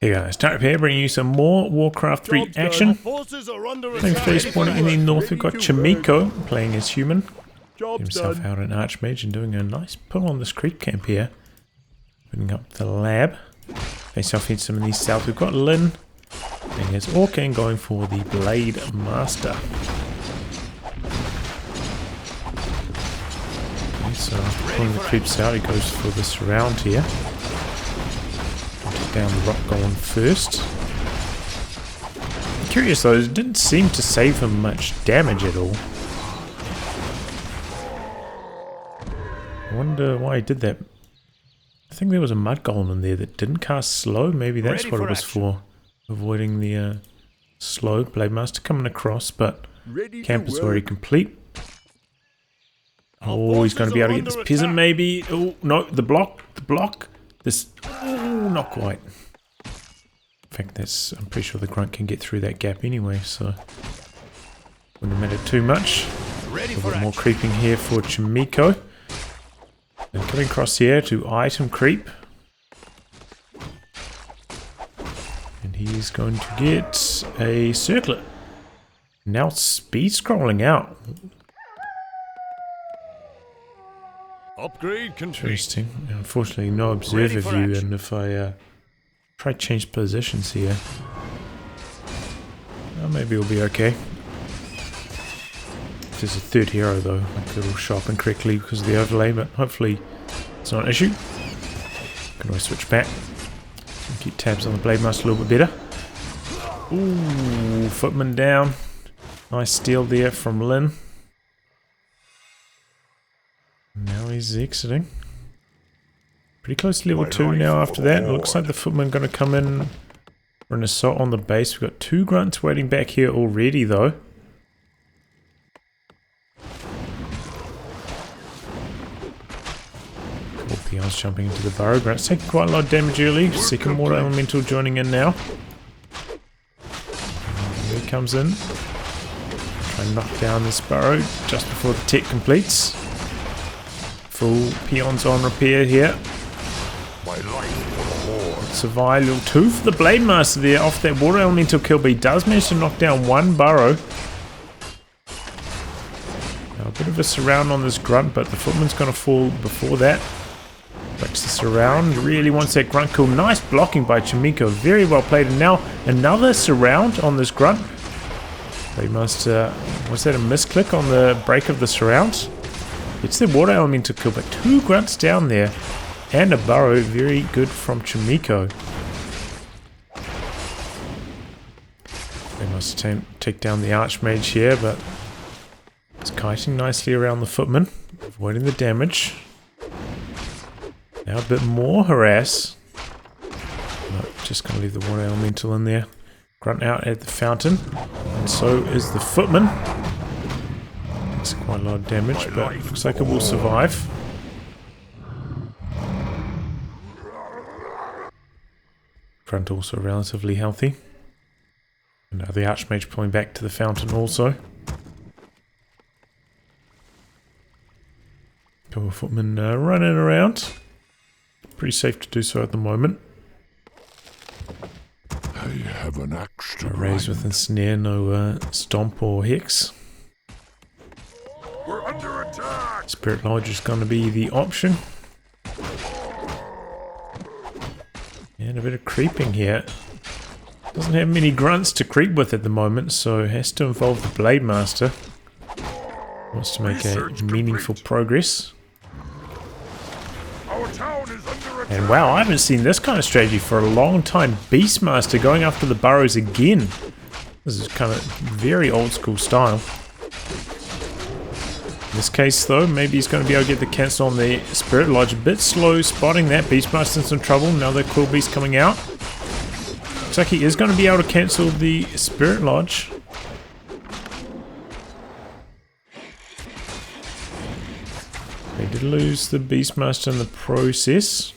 Hey guys, Tarek here bringing you some more Warcraft 3 action. Thanks for spawning in the north. We've got Chaemiko playing as human. Himself out an archmage and doing a nice pull on this creep camp here. Opening up the lab. Face off in some of these south. We've got Lynn and his Orcan going for the Blade Master. Okay, so after pulling the creeps out, he goes for the surround here. Down the rock going first. I'm curious though, it didn't seem to save him much damage at all. I wonder why he did that. I think there was a mud golem in there that didn't cast slow. Maybe that's what it was for. Avoiding the slow Blade Master coming across, but camp is already complete. Oh, he's going to be able to get this peasant maybe. Oh, no, the block. This, oh, not quite. In fact, I'm pretty sure the grunt can get through that gap anyway, so wouldn't have mattered too much. A bit more creeping here for Chaemiko. And coming across here to item creep. And he's going to get a circlet. Now it's speed scrolling out. Upgrade complete. Interesting. Unfortunately, no observer view, and if I try to change positions here, well, maybe it'll be okay. If there's a third hero though, like it'll show up incorrectly because of the overlay, but hopefully it's not an issue. Can always switch back. Keep tabs on the Blade Master a little bit better. Ooh, footman down. Nice steal there from Lynn. Now he's exiting. Pretty close to level 2 now after that. It looks like the footman going to come in for an assault on the base. We've got 2 grunts waiting back here already though. Couple peons jumping into the burrow. Grunts taking quite a lot of damage early. Second water elemental joining in now. Here he comes in. Try and knock down this burrow just before the tech completes. Full peons on repair here. Survive level 2 for the Blade Master there off that water elemental kill, but he does manage to knock down one burrow. Now a bit of a surround on this grunt, but the footman's going to fall before that. Breaks the surround, really wants that grunt kill. Nice blocking by Chaemiko, very well played. And now another surround on this grunt. Blade Master, was that a misclick on the break of the surround? It's the water elemental kill, but 2 grunts down there. And a burrow, very good from Chaemiko. They must take down the archmage here, but it's kiting nicely around the footman, avoiding the damage. Now a bit more harass. No, just going to leave the water elemental in there. Grunt out at the fountain, and so is the footman. It's quite a lot of damage, but looks like it will survive. Grunt also relatively healthy. And now the archmage pulling back to the fountain also. Couple of footmen running around. Pretty safe to do so at the moment. I have an axe to Raise with ensnare, no stomp or hex. We're under attack. Spirit Lodge is going to be the option. And a bit of creeping here. Doesn't have many grunts to creep with at the moment, so has to involve the Blade Master. Wants to make a meaningful progress. Our town is under attack. And wow, I haven't seen this kind of strategy for a long time. Beastmaster going after the burrows again. This is kind of very old school style. In this case though, maybe he's going to be able to get the cancel on the Spirit Lodge. A bit slow spotting that. Beastmaster in some trouble. Another Quill Beast coming out. Looks like he is going to be able to cancel the Spirit Lodge. They did lose the Beastmaster in the process.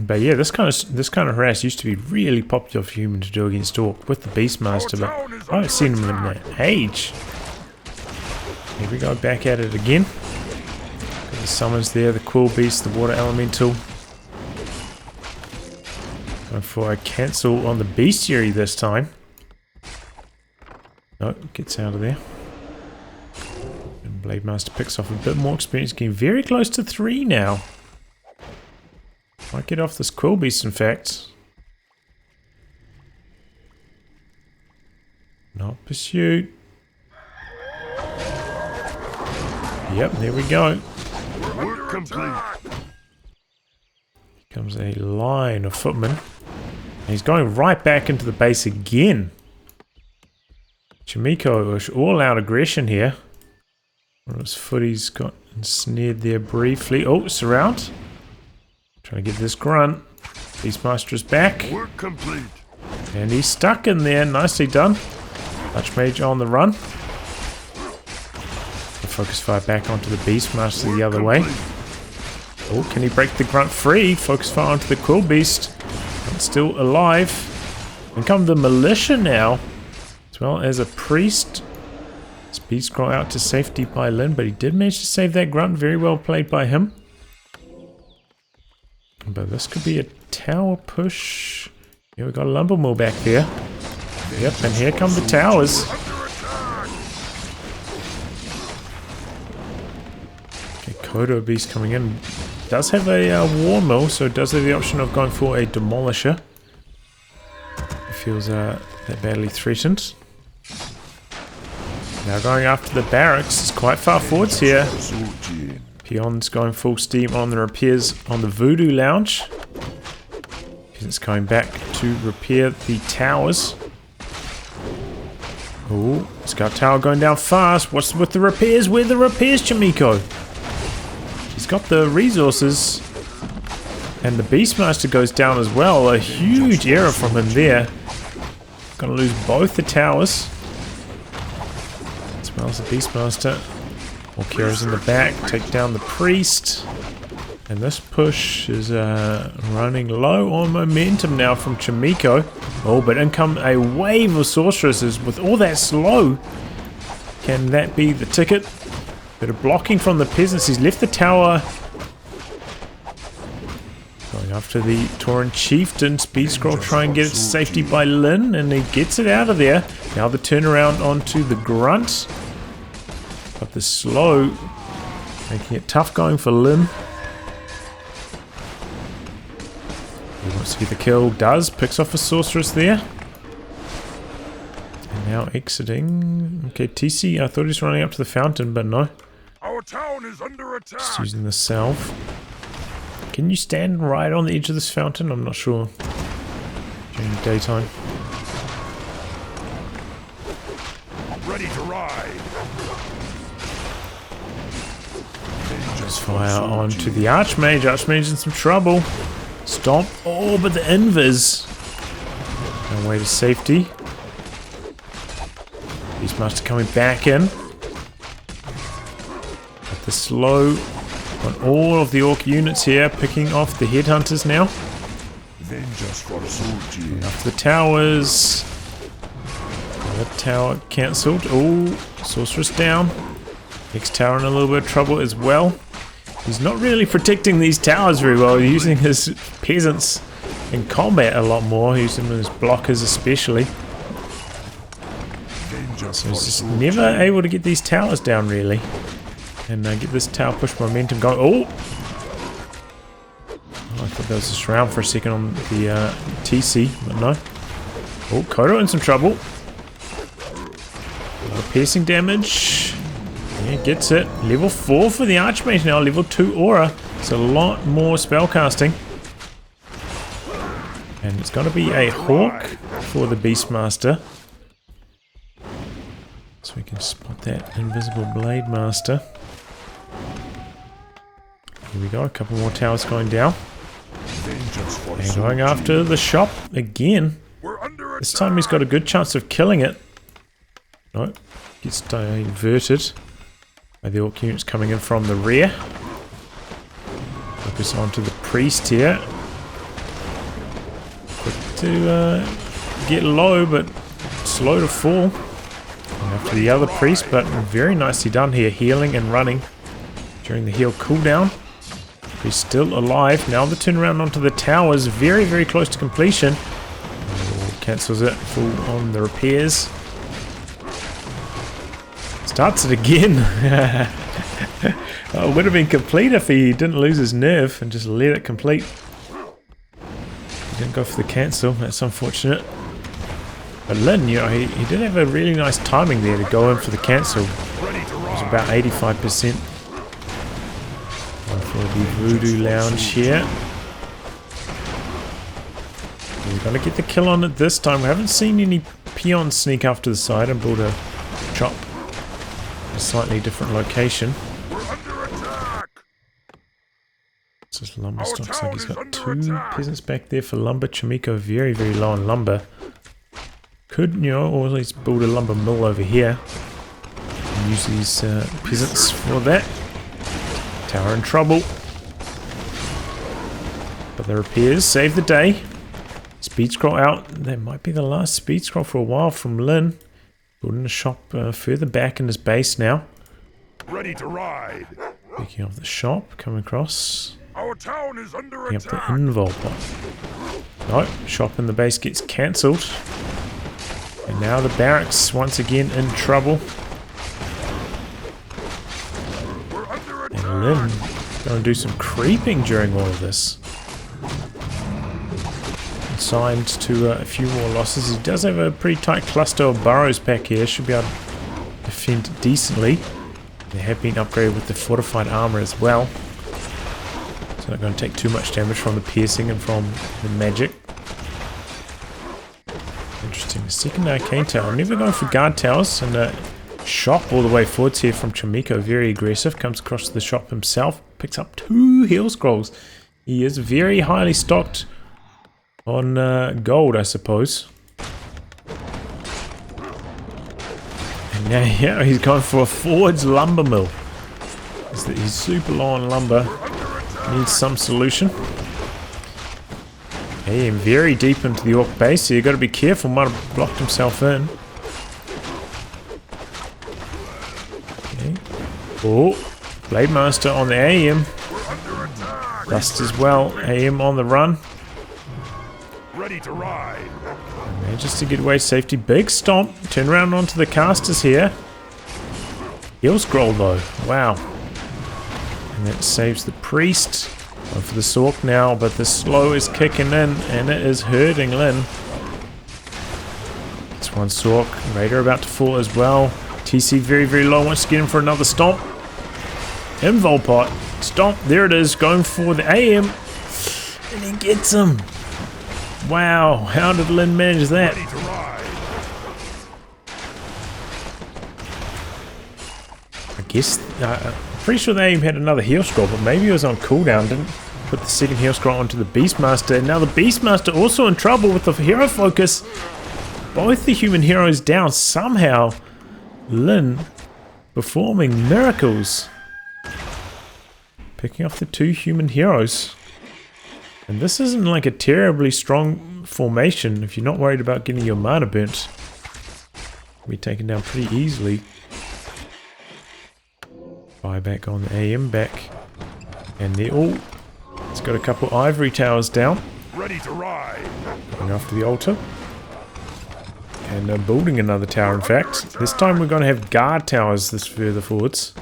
But yeah, this kind of harass used to be really popular for human to do against Orc with the Beastmaster, but I haven't seen him in that age. Here we go, back at it again. Got the summons there, the Quill Beast, the Water Elemental. Going for a cancel on the bestiary this time. No, gets out of there. And Blade Master picks off a bit more experience, getting very close to 3 now. Might get off this Quill Beast, in fact. Not pursuit. Yep, there we go. Work complete. Here comes a line of footmen. And he's going right back into the base again. Chaemiko is all out aggression here. One of his footies got ensnared there briefly. Oh, surround. Trying to get this grunt. Beastmaster is back. Work complete. And he's stuck in there. Nicely done. Archmage on the run. Focus fire back onto the Beastmaster the other way. Oh, can he break the grunt free? Focus fire onto the Quill Beast. Grunt's still alive. And come the militia now. As well as a priest. Speed scroll out to safety by Lynn, but he did manage to save that grunt. Very well played by him. But this could be a tower push. Yeah, we got a lumber mill back there. Yep, and here come the towers. Okay, Kodo Beast coming in. Does have a war mill, so it does have the option of going for a demolisher. It feels that badly threatened. Now going after the barracks. It's quite far forwards here. Peon's going full steam on the repairs on the Voodoo Lounge. Peasants coming back to repair the towers. Oh, Scout Tower going down fast. What's with the repairs? Where are the repairs, Chaemiko? He's got the resources. And the Beastmaster goes down as well. A huge error from him there. Gonna lose both the towers. As well as the Beastmaster. Walkera's in the back. Take down the priest. And this push is running low on momentum now from Chaemiko. Oh, but in come a wave of sorceresses with all that slow. Can that be the ticket? Bit of blocking from the peasants. He's left the tower. Going after the Tauren Chieftain. Speed scroll, try and get it to safety by Lynn. And he gets it out of there. Now the turnaround onto the grunt. But the slow, making it tough going for Lynn. He wants to get the kill, does, picks off a sorceress there. And now exiting. Okay, TC, I thought he was running up to the fountain, but no. Our town is under attack. Just using the salve. Can you stand right on the edge of this fountain? I'm not sure. During the daytime. Ready to ride. Just fire onto the Archmage. Archmage in some trouble. Stomp. Oh, but the invis. No way to safety. Beastmaster coming back in. But the slow on all of the Orc units here, picking off the headhunters now. After the towers. Another tower cancelled. Oh, sorceress down. Next tower in a little bit of trouble as well. He's not really protecting these towers very well. He's using his peasants in combat a lot more. Using them as blockers especially. So he's just never able to get these towers down really. And get this tower push momentum going. Oh! I thought that was a shroud for a second on the TC, but no. Oh, Kodo in some trouble. A lot of piercing damage. Yeah, gets it. Level 4 for the Archmage now. Level 2 Aura. It's a lot more spellcasting. And it's going to be a Hawk for the Beastmaster. So we can spot that invisible Blade Master. Here we go. A couple more towers going down. And going after the shop again. This time he's got a good chance of killing it. No. Gets diverted. By the Orc units coming in from the rear. Focus onto the priest here. Quick to get low, but slow to fall. And after the other priest, but very nicely done here, healing and running during the heal cooldown. He's still alive. Now the turnaround onto the tower is very, very close to completion. Oh, cancels it. Full on the repairs. Starts it again. Oh, it would have been complete if he didn't lose his nerve and just let it complete. He didn't go for the cancel. That's unfortunate. But Lin, you know, he did have a really nice timing there to go in for the cancel. It was about 85%. For the Voodoo Lounge here. We're going to get the kill on it this time. We haven't seen any peons sneak after the side and build a chop. A slightly different location. This is lumber stock. Looks like he's got 2 peasants back there for lumber. Chaemiko very, very low on lumber. Could, you know, or at least build a lumber mill over here. And use these peasants for that. Tower in trouble. But the repairs save the day. Speed scroll out. That might be the last speed scroll for a while from Lin. Building a shop further back in his base now. Ready to ride. Speaking of the shop, coming across. Our town is under Picking up attack. the invol pot. No, shop in the base gets cancelled. And now the barracks once again in trouble. And Lin going to do some creeping during all of this. Signed to a few more losses. He does have a pretty tight cluster of burrows back here. Should be able to defend decently. They have been upgraded with the fortified armor as well. So not going to take too much damage from the piercing and from the magic. Interesting. The second arcane tower. I'm never going for guard towers. And a shop all the way forwards here from Chaemiko. Very aggressive. Comes across to the shop himself. Picks up 2 heal scrolls. He is very highly stocked on gold, I suppose. And now, yeah, he's going for a Forged lumber mill. He's super low on lumber. Needs some solution. Hey, very deep into the orc base, so you've got to be careful. Might have blocked himself in. Okay. Oh, Blade Master on the AM. Rust as well. AM on the run. Ready to ride. Manages to get away safety. Big stomp. Turn around onto the casters here. Heal scroll though. Wow. And that saves the priest. Going for the Sork now, but the slow is kicking in and it is hurting Lin. It's one Sork. Raider about to fall as well. TC very, very low. Wants to get him for another stomp. Invol pot. Stomp. There it is. Going for the AM. And he gets him. Wow, how did Lin manage that? I guess, I'm pretty sure they had another heal scroll, but maybe it was on cooldown. Didn't put the second heal scroll onto the Beastmaster. And now the Beastmaster also in trouble with the hero focus. Both the human heroes down. Somehow, Lin performing miracles. Picking off the 2 human heroes. And this isn't like a terribly strong formation if you're not worried about getting your mana burnt. Be taken down pretty easily. Buyback on the AM back. And they're all... It's got a couple ivory towers down. Ready to ride. Going after the altar. And building another tower in fact. This time we're going to have guard towers this further forwards.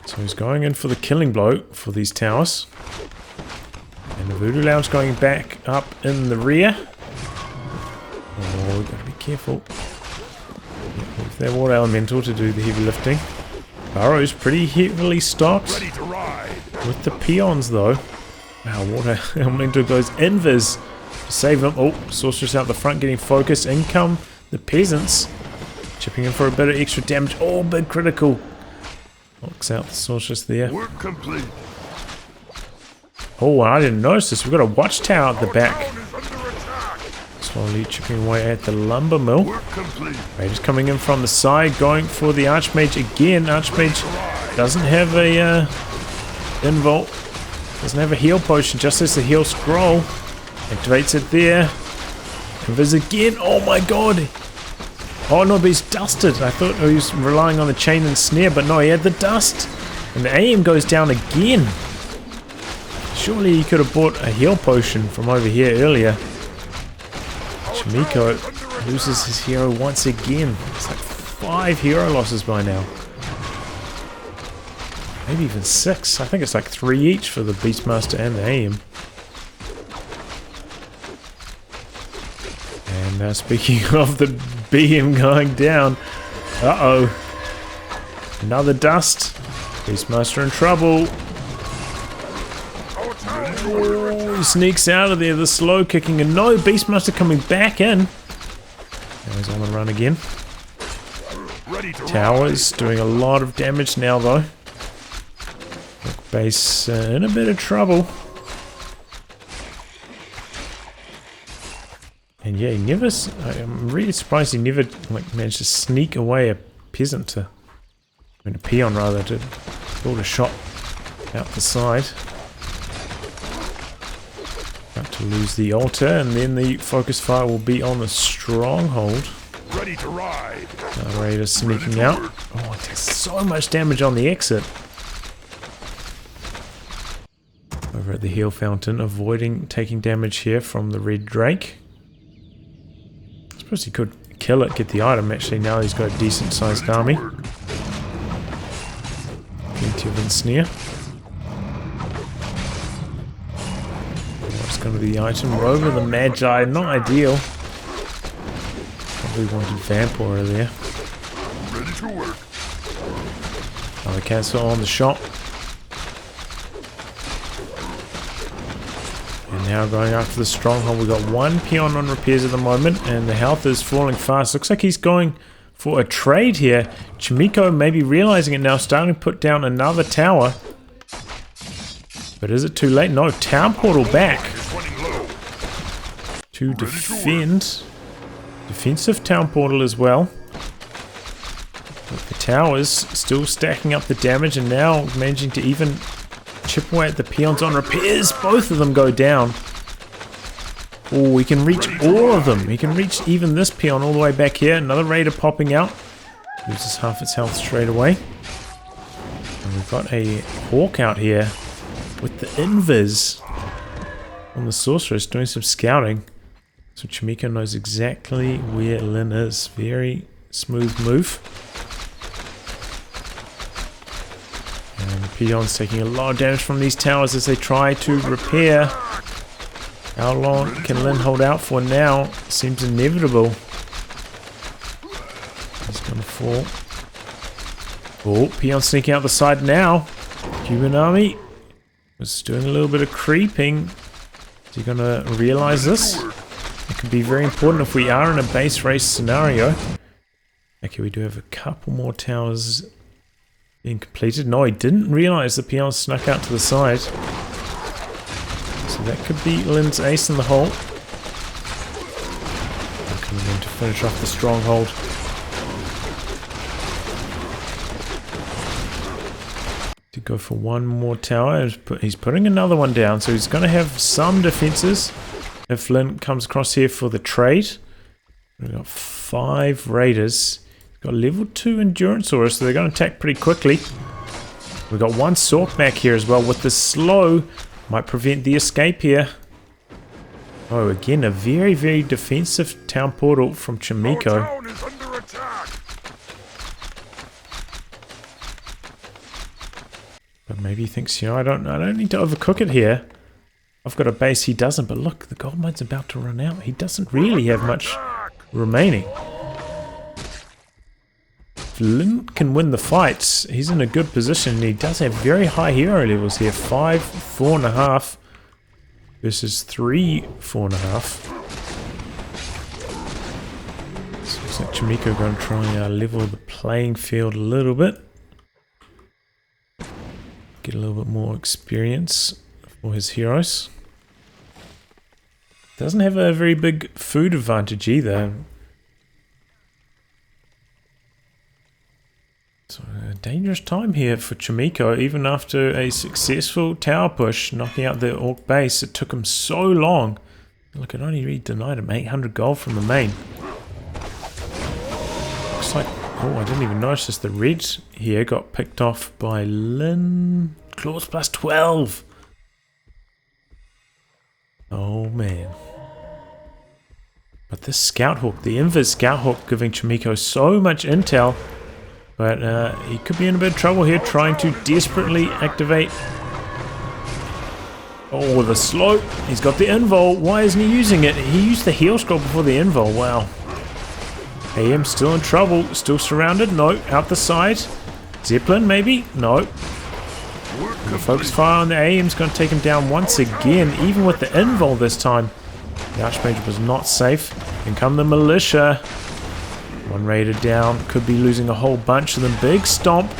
So he's going in for the killing blow for these towers. And the Voodoo Lounge going back up in the rear. Oh, we've got to be careful. With their water elemental to do the heavy lifting. Burrow's pretty heavily stocked. Ready to ride. With the peons though. Wow, water elemental goes invis to save them. Oh, sorceress out the front getting focused. In come the peasants. Chipping in for a bit of extra damage. Oh, big critical. Knocks out the sorceress there. Work complete. Oh, I didn't notice this. We've got a watchtower at the back. Slowly chipping away at the lumber mill. Work complete. Raiders coming in from the side, going for the Archmage again. Archmage doesn't have a invol. Doesn't have a heal potion, just has the heal scroll. Activates it there. Invis again. Oh my god. Oh no, but he's dusted. I thought he was relying on the chain and snare, but no, he had the dust. And the aim goes down again. Surely he could have bought a heal potion from over here earlier. Chaemiko loses his hero once again. It's like 5 hero losses by now. Maybe even 6. I think it's like 3 each for the Beastmaster and the aim. And speaking of the BM going down. Uh-oh. Another dust. Beastmaster in trouble. Oh, he sneaks out of there, the slow kicking, and no, Beastmaster coming back in. Now he's on the run again. Tower's doing a lot of damage now though. Base in a bit of trouble. And yeah, he never, I'm really surprised he never like managed to sneak away a peasant to, I mean a peon rather, to build a shot out the side. About to lose the altar, and then the focus fire will be on the stronghold. Ready to ride. Raider sneaking out. Oh, it takes so much damage on the exit. Over at the heal fountain, avoiding taking damage here from the red drake. I suppose he could kill it, get the item. Actually, now he's got a decent sized army. Plenty of ensnare. What's going to be the item? Rover the Magi, not ideal. Probably wanted Vampire there. Ready to work. Another cancel on the shot. And now going after the stronghold. We've got 1 peon on repairs at the moment, and the health is falling fast. Looks like he's going for a trade here. Chaemiko maybe realizing it now, starting to put down another tower. But is it too late? No, town portal back to defend. Defensive town portal as well. But the towers still stacking up the damage, and now managing to even chip away at the peons on repairs. Both of them go down. Oh, he can reach all of them. He can reach even this peon all the way back here. Another raider popping out. Loses half its health straight away. And we've got a hawk out here with the invis on the sorceress doing some scouting. So Chaemiko knows exactly where Lyn is. Very smooth move. And the peons taking a lot of damage from these towers as they try to repair. How long can Lyn hold out for now? Seems inevitable. He's gonna fall. Oh, peon sneaking out the side now. Human army was doing a little bit of creeping. Is he gonna realize this? It could be very important if we are in a base race scenario. Okay, we do have a couple more towers being completed. No, he didn't realize the peons snuck out to the side. So that could be Lyn's ace in the hole. Coming in to finish off the stronghold. To go for one more tower. He's putting another one down, so he's going to have some defenses if Lyn comes across here for the trade. We've got 5 raiders. He's got level 2 endurance aura, so they're going to attack pretty quickly. We've got 1 Sork back here as well with the slow. Might prevent the escape here. Oh, again, a very, very defensive town portal from Chaemiko. Our town is under attack. But maybe he thinks, you know, I don't need to overcook it here. I've got a base, he doesn't. But look, the gold mine's about to run out. He doesn't really have much remaining. If Lyn can win the fights, he's in a good position. He does have very high hero levels here. 5, 4.5 versus 3, 4.5. So looks like Chaemiko going to try level the playing field a little bit. Get a little bit more experience for his heroes. Doesn't have a very big food advantage either. So a dangerous time here for Chaemiko, even after a successful tower push, knocking out the orc base. It took him so long. Look, it only really denied him 800 gold from the main. Looks like Oh, I didn't even notice the red here got picked off by Lynn. Claws plus 12. Oh, man. But this Scout Hawk, the Invis Scout Hawk, giving Chaemiko so much intel. But he could be in a bit of trouble here, trying to desperately activate. Oh, the slow. He's got the invul. Why isn't he using it? He used the heal scroll before the invul. Wow. AM still in trouble. Still surrounded. No. Out the side. Zeppelin, maybe? No. The focus fire on the AM's going to take him down once again, even with the invul this time. The Archmage was not safe. In come the militia. One raider down. Could be losing a whole bunch of them. Big stomp.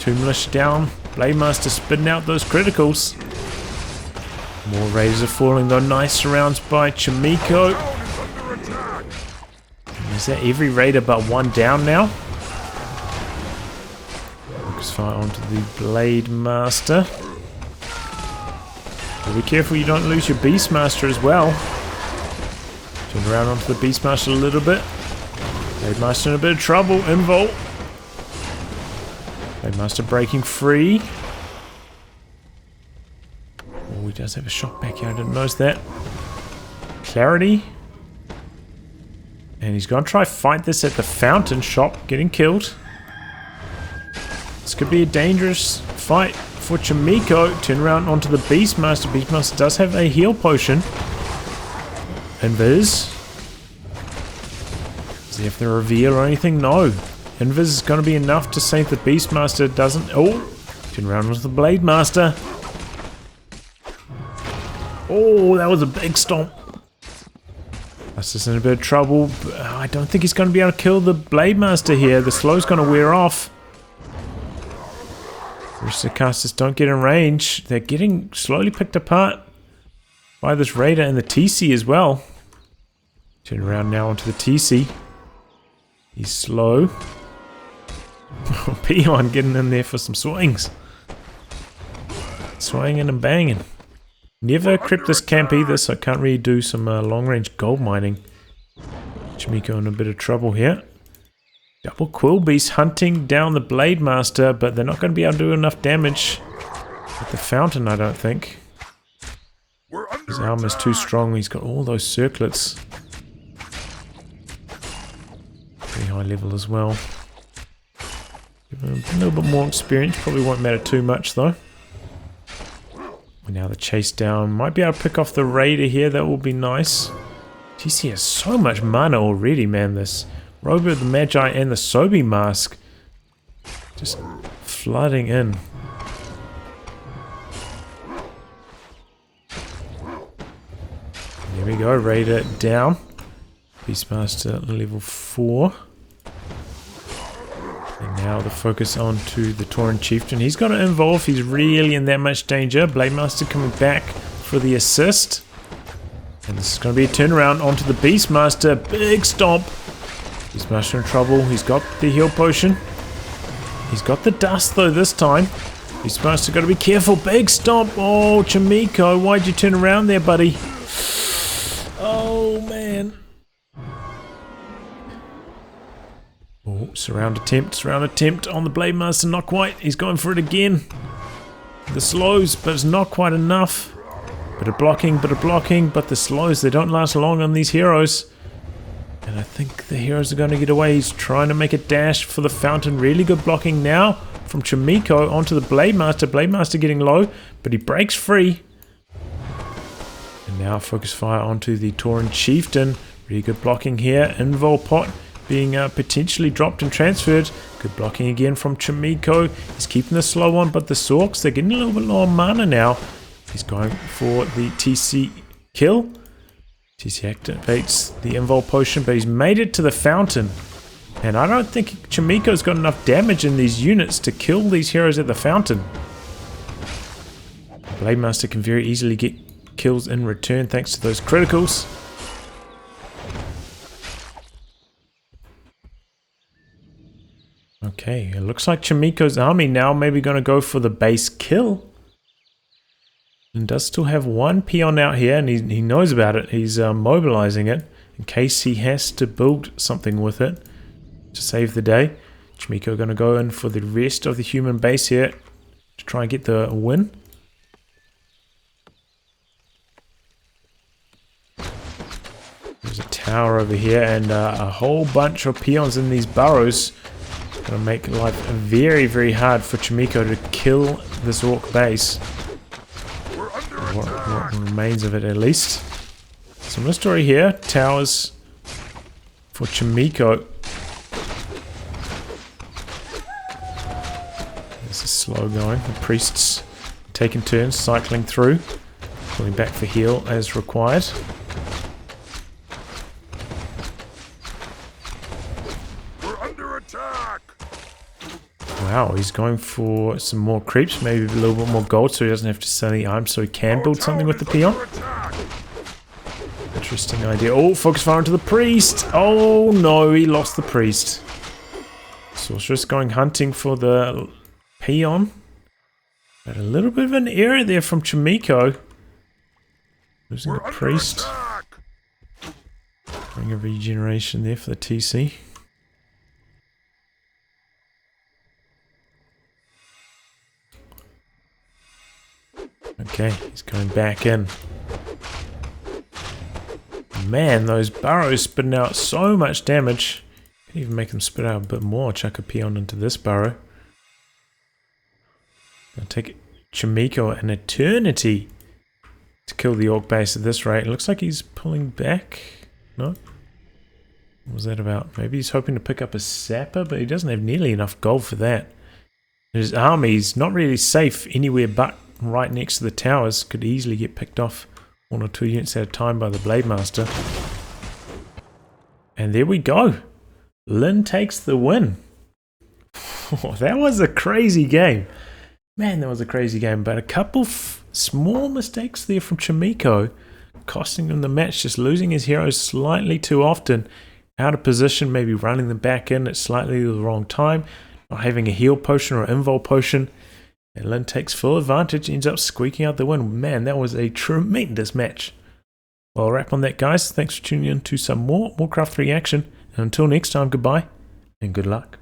2 militia down. Blademaster spitting out those criticals. More raiders are falling though. Nice surrounds by Chaemiko. Is that every raider but one down now? Focus fire onto the Blademaster. Be careful you don't lose your Beastmaster as well. Turn around onto the Beastmaster a little bit. Blademaster in a bit of trouble. Invul. Blademaster breaking free. Oh, he does have a shot back here. I didn't notice that. Clarity. And he's going to try fight this at the fountain shop. Getting killed. This could be a dangerous fight for Chaemiko. Turn around onto the Beastmaster. Beastmaster does have a heal potion. Invis. Does he have the reveal or anything? No. Invis is going to be enough to save the Beastmaster. Doesn't. Oh. Turn around onto the Blademaster. Oh, that was a big stomp. That's just in a bit of trouble. I don't think he's going to be able to kill the Blademaster here. The slow's going to wear off. The rest of the casters don't get in range. They're getting slowly picked apart by this Raider and the TC as well. Turn around now onto the TC. He's slow. Peon getting in there for some swings. Swinging and banging. Never crept this camp either, so I can't really do some long-range gold mining. Chaemiko in a bit of trouble here. Double Quill Beast hunting down the Blademaster, but they're not going to be able to do enough damage with the fountain, I don't think. His armor's too strong. He's got all those circlets. Pretty high level as well. Give him a little bit more experience. Probably won't matter too much though. Now the chase down. Might be able to pick off the Raider here. That will be nice. TC has so much mana already, man. This Robo, the Magi, and the Sobi Mask. Just flooding in. There we go. Raider down. Beastmaster level 4. And now the focus on to the Tauren Chieftain. He's got to involve. He's really in that much danger. Blademaster coming back for the assist. And this is going to be a turnaround onto the Beastmaster. Big stomp. Beastmaster in trouble. He's got the heal potion. He's got the dust though this time. Beastmaster got to be careful. Big stomp. Oh, Chaemiko, why'd you turn around there, buddy? Oh, man. Oh, surround attempt on the Blademaster, not quite. He's going for it again. The slows, but it's not quite enough. Bit of blocking, but the slows, they don't last long on these heroes. And I think the heroes are going to get away. He's trying to make a dash for the fountain. Really good blocking now from Chaemiko onto the Blademaster. Blademaster getting low, but he breaks free. And now focus fire onto the Tauren Chieftain. Really good blocking here. Invul pot being potentially dropped and transferred. Good blocking again from Chaemiko. He's keeping the slow on, but the Sorks, they're getting a little bit low on mana now. He's going for the TC kill. TC activates the invul potion, but he's made it to the fountain. And I don't think Chaemiko's got enough damage in these units to kill these heroes at the fountain. Blademaster can very easily get kills in return thanks to those criticals. Okay, it looks like Chaemiko's army now maybe going to go for the base kill. And does still have one peon out here, and he knows about it. He's mobilizing it in case he has to build something with it. to save the day. Chaemiko going to go in for the rest of the human base here to try and get the win. There's a tower over here and a whole bunch of peons in these burrows. Going to make life very, very hard for Chaemiko to kill this orc base. What remains of it at least. Similar story here. Towers for Chaemiko. This is slow going. The priests taking turns cycling through. Pulling back for heal as required. We're under attack. Wow, he's going for some more creeps, maybe a little bit more gold so he doesn't have to sell the arms, so he can build something with the peon. Interesting idea. Oh, focus fire into the priest! Oh no, he lost the priest. Sorceress going hunting for the peon. But a little bit of an error there from Chaemiko. Losing the priest. Bring a regeneration there for the TC. Okay, he's going back in. Man, those burrows spitting out so much damage. Can even make them spit out a bit more. Chuck a peon into this burrow. It'll take Chaemiko an eternity to kill the orc base at this rate. It looks like he's pulling back. No? What was that about? Maybe he's hoping to pick up a sapper, but he doesn't have nearly enough gold for that. His army's not really safe anywhere but right next to the towers. Could easily get picked off 1 or 2 units at a time by the Blade Master. And there we go. Lyn takes the win. Oh, that was a crazy game. Man, that was a crazy game. But a couple small mistakes there from Chaemiko, costing him the match. Just losing his heroes slightly too often. Out of position, maybe running them back in at slightly the wrong time. Not having a heal potion or invul potion. And Lyn takes full advantage, ends up squeaking out the win. Man, that was a tremendous match. Well, I'll wrap on that, guys. Thanks for tuning in to some more Warcraft 3 action. And until next time, goodbye and good luck.